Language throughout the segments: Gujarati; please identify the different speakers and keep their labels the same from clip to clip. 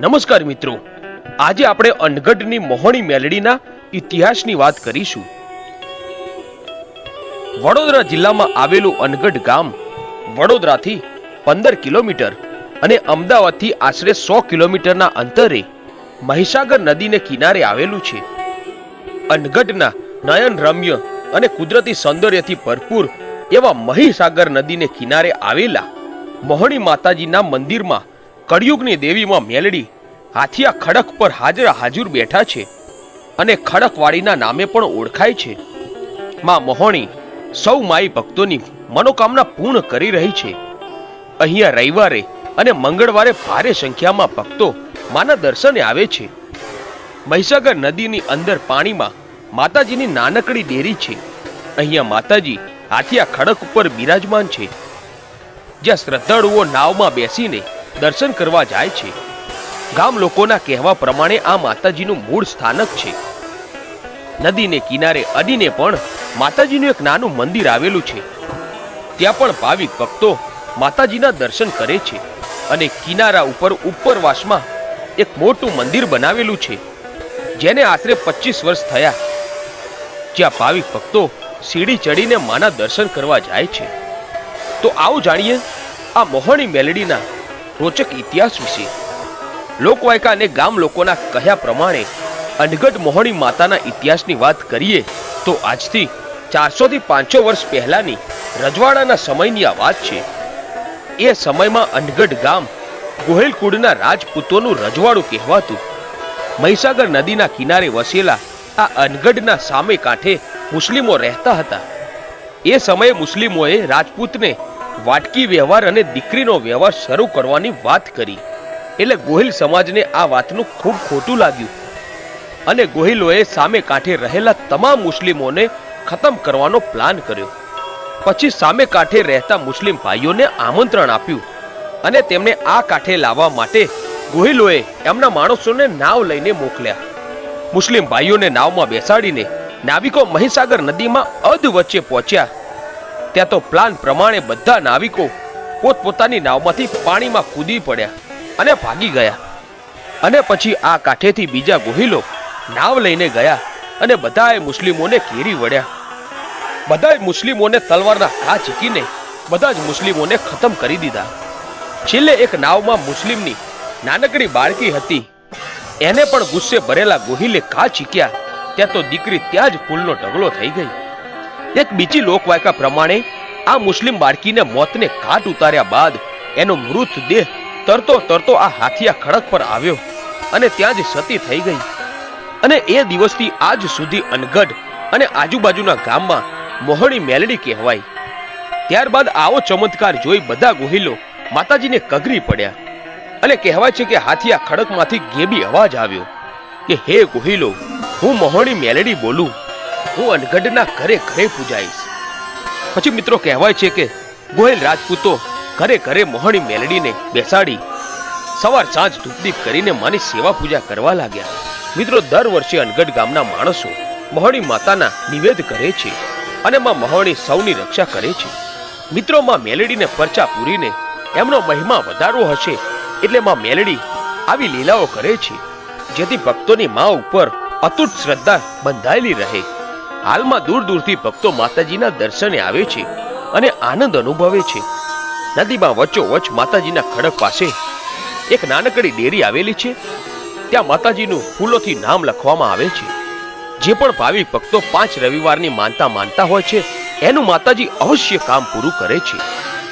Speaker 1: નમસ્કાર મિત્રો, આજે આપણે અનગઢની મોહણી મેલડીના ઇતિહાસની વાત કરીશું. વડોદરા જિલ્લામાં આવેલું અનગઢ ગામ વડોદરાથી 15 કિલોમીટર અને અમદાવાદથી આશરે 100 કિલોમીટરના અંતરે મહીસાગર નદીને કિનારે આવેલું છે. અનગઢના નયન રમ્ય અને કુદરતી સૌંદર્યથી ભરપૂર એવા મહીસાગર નદીને કિનારે આવેલા મોહણી માતાજીના મંદિરમાં કળિયુગની દેવીમાં મેલડી હાથિયા ખડક પર હાજર બેઠા છે અને ખડકવાડીના નામે પણ ઓળખાય છે. માં મોહણી સૌ માઈ ભક્તોની મનોકામના પૂર્ણ કરી રહી છે. અહીંયા રવિવારે અને મંગળવારે ભારે સંખ્યામાં ભક્તો માના દર્શને આવે છે. મહીસાગર નદીની અંદર પાણીમાં માતાજીની નાનકડી ડેરી છે. અહીંયા માતાજી હાથિયા ખડક ઉપર બિરાજમાન છે, જ્યાં શ્રદ્ધાળુઓ નાવમાં બેસીને દર્શન કરવા જાય છે. ગામ લોકોના કહેવા પ્રમાણે આ માતાજીનું મૂળ સ્થાનક છે. નદીને કિનારે અડીને પણ માતાજીનું એક નાનું મંદિર આવેલું છે. ત્યાં પણ ભાવિક ભક્તો માતાજીના દર્શન કરે છે અને કિનારા ઉપર ઉપરવાસમાં એક મોટું મંદિર બનાવેલું છે, જેને આશરે 25 વર્ષ થયા, જ્યાં ભાવિક ભક્તો સીડી ચડીને માના દર્શન કરવા જાય છે. તો આવો જાણીએ આ મોહણી મેલડીના રોચક ઇતિહાસ વિશે. લોકવાયકા અને ગામ લોકોના કહ્યા પ્રમાણે અનગઢ મોહણી માતાના ઇતિહાસની વાત કરીએ તો આજથી 400 થી 500 વર્ષ પહેલાની રજવાડાના સમયની આ વાત છે. એ સમયમાં અનગઢ ગામ ગોહિલ કુળના રાજપૂતોનું રજવાડું કહેવાતું. મહીસાગર નદીના કિનારે વસેલા આ અનગઢના સામે કાંઠે મુસ્લિમો રહેતા હતા. એ સમયે મુસ્લિમોએ રાજપૂતને વાટકી વ્યવહાર અને દીકરીનો વ્યવહાર શરૂ કરવાની વાત કરી, એટલે ગોહિલ સમાજને આ વાતનું ખૂબ ખોટું લાગ્યું અને ગોહિલોએ સામે કાંઠે રહેલા તમામ મુસ્લિમોને ખતમ કરવાનો પ્લાન કર્યો. પછી સામે કાંઠે રહેતા મુસ્લિમ ભાઈઓને આમંત્રણ આપ્યું અને તેમને આ કાંઠે લાવવા માટે ગોહિલોએ એમના માણસોને નાવ લઈને મોકલ્યા. મુસ્લિમ ભાઈઓને નાવમાં બેસાડીને નાવિકો મહીસાગર નદીમાં અધ વચ્ચે પહોંચ્યા. ત્યાં તો પ્લાન પ્રમાણે બધા નાવિકો પોતપોતાની નાવમાંથી પાણીમાં કૂદી પડ્યા અને ભાગી ગયા. અને પછી આ કાંઠેથી બીજા ગોહિલો નાવ લઈને ગયા અને બધાએ મુસ્લિમોને ઘેરી વળ્યા. બધાએ મુસ્લિમોને તલવારના ઘા ઝીકીને બધા જ મુસ્લિમોને ખતમ કરી દીધા. છેલ્લે એક નાવમાં મુસ્લિમની નાનકડી બાળકી હતી, એને પણ ગુસ્સે ભરેલા ગોહિલે ઘા ઝીક્યા. ત્યાં તો દીકરી ત્યાં જ ફૂલનો ઢગલો થઈ ગઈ. એક બીજી લોકવાયકા પ્રમાણે આ મુસ્લિમ બાળકીને મોતને ઘાટ ઉતાર્યા બાદ એનો મૃતદેહ તરતો આ હાથિયા ખડક પર આવ્યો અને ત્યાં જ સતી થઈ ગઈ. અને એ દિવસથી આજ સુધી અનગઢ અને આજુબાજુના ગામમાં મોહણી મેલડી કહેવાય. ત્યારબાદ આવો ચમત્કાર જોઈ બધા ગોહિલો માતાજીને કગરી પડ્યા અને કહેવાય છે કે હાથિયા ખડકમાંથી ગેબી અવાજ આવ્યો કે હે ગોહિલો, હું મોહણી મેલડી બોલું, હું અનગઢના ઘરે ઘરે પૂજાઈશ. પછી મિત્રો કહેવાય છે કે ગોહિલ રાજપૂતો ઘરે ઘરે મોહણી મેલડીને બેસાડી સવાર સાંજ ધૂપદીપ કરીને માની સેવા પૂજા કરવા લાગ્યા. મિત્રો દર વર્ષે અનગઢ ગામના માણસો મોહણી માતાના નિવેદ કરે છે અને માં મોહણી સૌની રક્ષા કરે છે. મિત્રો માં મેલડીને પરચા પૂરીને એમનો મહિમા વધારવો હશે એટલે માં મેલડી આવી લીલાઓ કરે છે, જેથી ભક્તોની માં ઉપર અતૂટ શ્રદ્ધા બંધાયેલી રહે. હાલમાં દૂર દૂરથી ભક્તો માતાજીના દર્શને આવે છે અને આનંદ અનુભવે છે. નદીમાં વચ્ચોવચ્ચ માતાજીના ખડક પાસે એક નાનકડી ડેરી આવેલી છે. ત્યાં માતાજીનું ફૂલોથી નામ લખવામાં આવે છે. જે પણ ભાવિક ભક્તો 5 રવિવારની માનતા હોય છે એનું માતાજી અવશ્ય કામ પૂરું કરે છે.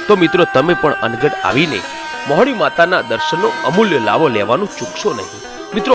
Speaker 1: તો મિત્રો તમે પણ અનગઢ આવીને મોહણી માતાના દર્શનનો અમૂલ્ય લાભો લેવાનું ચૂકશો નહીં. મિત્રો